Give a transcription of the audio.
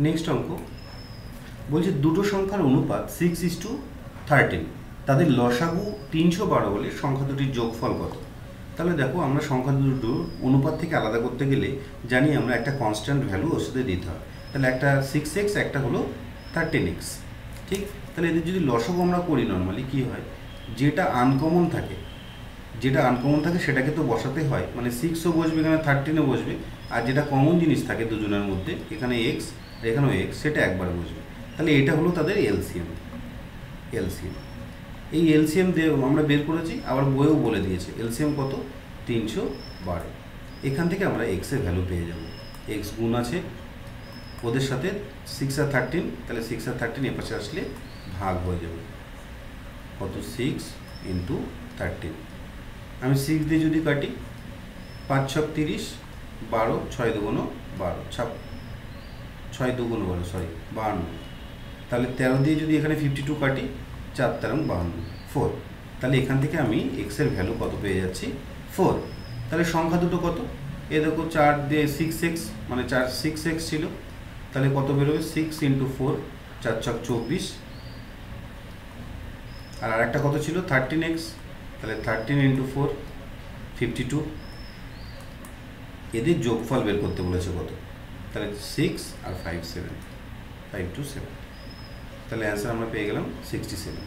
Next অঙ্ক বলছে দুটো সংখ্যার অনুপাত 6:13, তাদের লসাগু 312 হলে সংখ্যা দুটির যোগফল কত? তাহলে দেখো, আমরা সংখ্যা দুটো অনুপাত থেকে আলাদা করতে গেলে জানি আমরা একটা কনস্ট্যান্ট ভ্যালু ওর সাথে দিতে হয়। তাহলে একটা 6x, একটা হলো 13x, ঠিক? তাহলে এদের যদি লসাগু আমরা করি নর্মালি কী হয়, যেটা আনকমন থাকে সেটাকে তো বসাতে হয়, মানে 6ও বসবে, এখানে 13ও বসবে, আর যেটা কমন জিনিস থাকে দুজনের মধ্যে, এখানে এক্স আর এখানেও এক্স, সেটা একবার বসবে। তাহলে এটা হলো তাদের এলসিএম। এই এলসিএম আমরা বের করেছি, আবার বইও বলে দিয়েছে এলসিএম কত, 312। এখান থেকে আমরা এক্সের ভ্যালু পেয়ে যাব। এক্স গুণ আছে ওদের সাথে 6 আর 13, তাহলে 6 আর 13 এপাশে আসলে ভাগ হয়ে যাবে, কত, 6 × 13। আমি 6 দিয়ে যদি কাটি, 5 × 6 = 30, 12, 6 × 2 = 12, 6 × 2 = 12, 52। তাহলে 13 দিয়ে যদি এখানে 52 কাটি, 4 × 3 = 52, 4। তাহলে এখান থেকে আমি এক্সের ভ্যালু কত পেয়ে যাচ্ছি, 4। তাহলে সংখ্যা দুটো কত, এ দেখো 4 দিয়ে 6x, মানে 6x ছিল, তাহলে কত বেরোবে, 6 × 4, 4 × 24। আর আরেকটা কত ছিল, 13x, তাহলে 13 × 4, 52। এদের যোগফল বের করতে বলেছে কত, তাহলে 6 আর 5, 7, 5 × 7। তাহলে অ্যান্সার আমরা পেয়ে গেলাম 67।